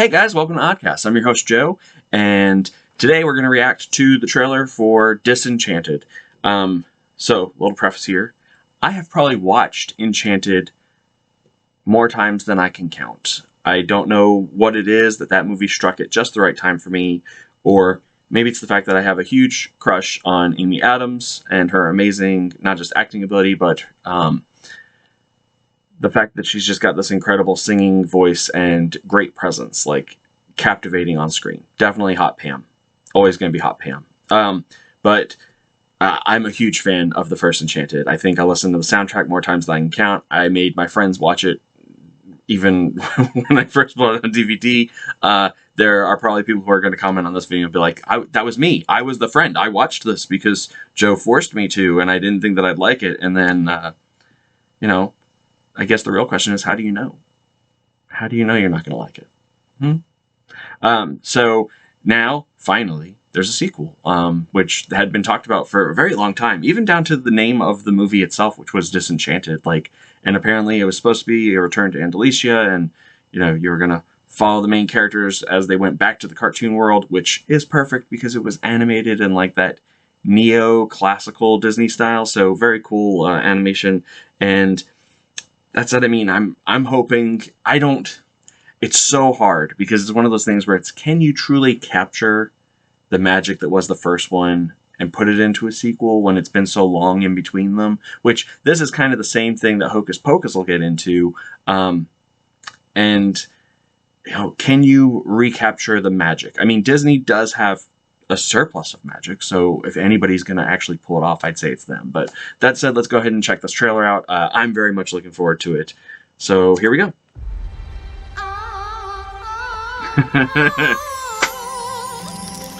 Hey guys, welcome to Oddcast. I'm your host Joe, and today we're going to react to the trailer for Disenchanted. So, little preface here. I have probably watched Enchanted more times than I can count. I don't know what it is that movie struck at just the right time for me, or maybe it's the fact that I have a huge crush on Amy Adams and her amazing, not just acting ability, but the fact that she's just got this incredible singing voice and great presence, like captivating on screen. Definitely Hot Pam. Always going to be Hot Pam. But I'm a huge fan of the first Enchanted. I think I listened to the soundtrack more times than I can count. I made my friends watch it even when I first bought it on DVD. There are probably people who are going to comment on this video and be like, that was me. I was the friend. I watched this because Joe forced me to, and I didn't think that I'd like it. And then, I guess the real question is, how do you know? How do you know you're not going to like it? So now, finally, there's a sequel, which had been talked about for a very long time, even down to the name of the movie itself, which was Disenchanted. And apparently it was supposed to be a return to Andalusia, and, you were going to follow the main characters as they went back to the cartoon world, which is perfect because it was animated in like that neo-classical Disney style. So very cool animation. And that's what I mean. I'm hoping it's so hard because it's one of those things where it's, can you truly capture the magic that was the first one and put it into a sequel when it's been so long in between them? Which this is kind of the same thing that Hocus Pocus will get into. And can you recapture the magic? I mean, Disney does have a surplus of magic, so if anybody's going to actually pull it off, I'd say it's them. But that said, let's go ahead and check this trailer out. I'm very much looking forward to it. So here we go.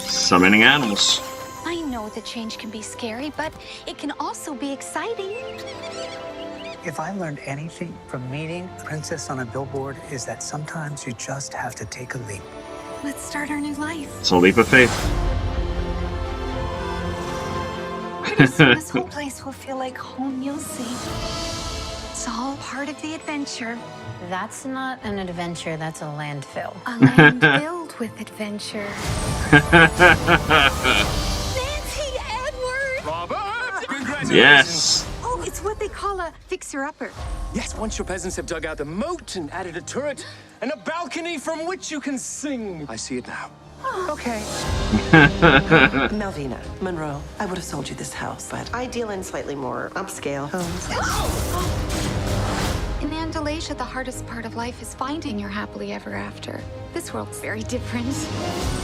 Summoning animals. I know that change can be scary, but it can also be exciting. If I learned anything from meeting a princess on a billboard, is that sometimes you just have to take a leap. Let's start our new life. It's a leap of faith. Pretty soon this whole place will feel like home, you'll see. It's all part of the adventure. That's not an adventure, that's a landfill. A land filled with adventure. Nancy Edward! Robert! Congratulations! Yes! Oh, it's what they call a fixer-upper. Yes, once your peasants have dug out the moat and added a turret and a balcony from which you can sing. I see it now. Okay. Melvina, Monroe, I would have sold you this house, but I deal in slightly more upscale homes. In Andalasia, the hardest part of life is finding your happily ever after. This world's very different.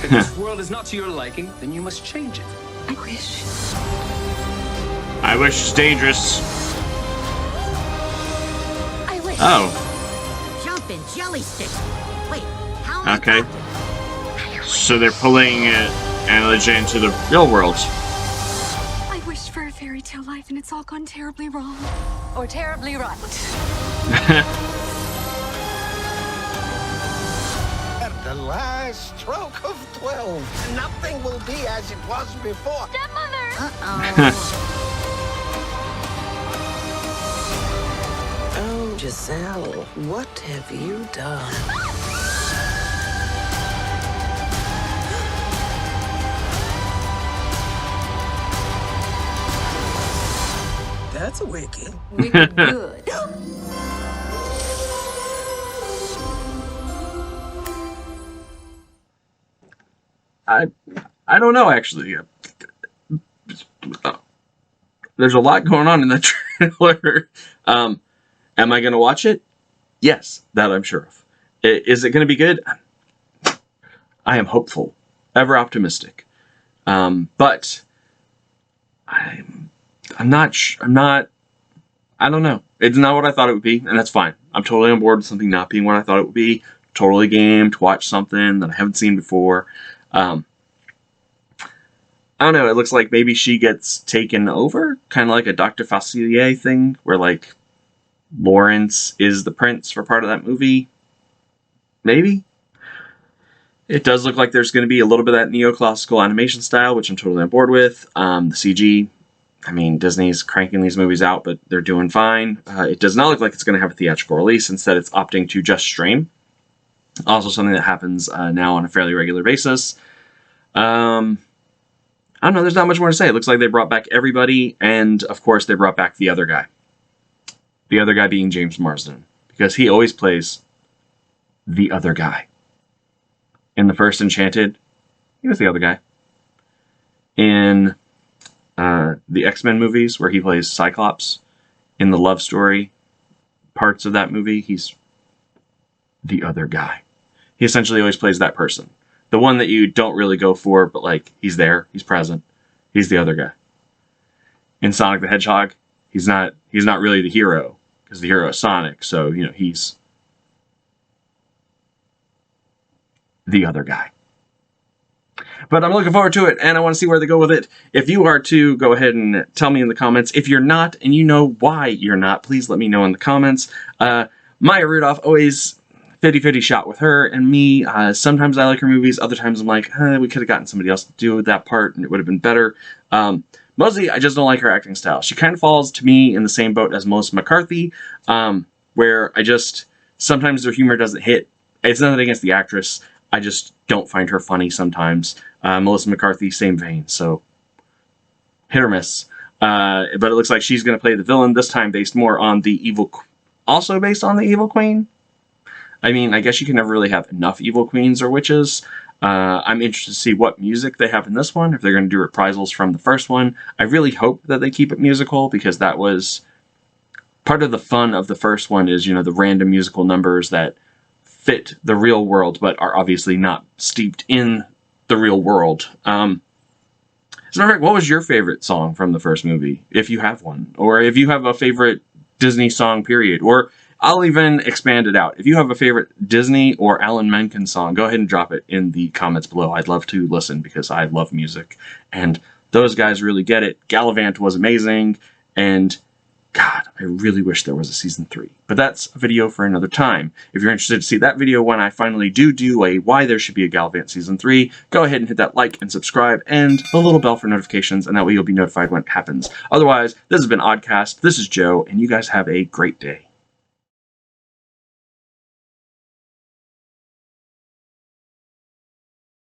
If this world is not to your liking, then you must change it. I wish. I wish it's dangerous. I wish. Oh. Jumping jelly sticks. Wait, how Okay. So they're pulling Andalusia into the real world. I wished for a fairy tale life, and it's all gone terribly wrong. Or terribly right. At the last stroke of 12, nothing will be as it was before. Stepmother! Oh, Giselle, what have you done? That's wicked. Wicked good. I don't know, actually. There's a lot going on in the trailer. Am I going to watch it? Yes, that I'm sure of. Is it going to be good? I am hopeful, ever optimistic. But I'm not, I don't know. It's not what I thought it would be, and that's fine. I'm totally on board with something not being what I thought it would be. Totally game to watch something that I haven't seen before. I don't know, it looks like maybe she gets taken over, kind of like a Dr. Facilier thing, where, like, Lawrence is the prince for part of that movie. Maybe? It does look like there's going to be a little bit of that neoclassical animation style, which I'm totally on board with. The CG, I mean, Disney's cranking these movies out, but they're doing fine. It does not look like it's going to have a theatrical release. Instead, it's opting to just stream. Also something that happens now on a fairly regular basis. I don't know, there's not much more to say. It looks like they brought back everybody, and of course they brought back the other guy. The other guy being James Marsden, because he always plays the other guy. In the first Enchanted, he was the other guy. In the X-Men movies, where he plays Cyclops, in the love story parts of that movie, he's the other guy. He essentially always plays that person. The one that you don't really go for, but like, he's there, he's present. He's the other guy. In Sonic the Hedgehog, he's not really the hero, because the hero is Sonic, so, you know, he's the other guy. But I'm looking forward to it, and I want to see where they go with it. If you are too, go ahead and tell me in the comments. If you're not, and you know why you're not, please let me know in the comments. Maya Rudolph, always 50-50 shot with her and me. Sometimes I like her movies, other times I'm like, we could have gotten somebody else to do that part, and it would have been better. Mostly, I just don't like her acting style. She kind of falls, to me, in the same boat as Melissa McCarthy, where sometimes their humor doesn't hit. It's nothing against the actress. I just don't find her funny sometimes. Melissa McCarthy, same vein, so hit or miss. But it looks like she's going to play the villain, this time based more on the evil... Also based on the Evil Queen? I mean, I guess you can never really have enough evil queens or witches. I'm interested to see what music they have in this one, if they're going to do reprisals from the first one. I really hope that they keep it musical, because that was... Part of the fun of the first one is, you know, the random musical numbers that fit the real world, but are obviously not steeped in the real world. As a matter of fact, what was your favorite song from the first movie, if you have one? Or if you have a favorite Disney song, period. Or I'll even expand it out. If you have a favorite Disney or Alan Menken song, go ahead and drop it in the comments below. I'd love to listen, because I love music. And those guys really get it. Gallivant was amazing, and God, I really wish there was a season 3. But that's a video for another time. If you're interested to see that video when I finally do a why there should be a Gallivant season 3, go ahead and hit that like and subscribe and the little bell for notifications, and that way you'll be notified when it happens. Otherwise, this has been Oddcast, this is Joe, and you guys have a great day.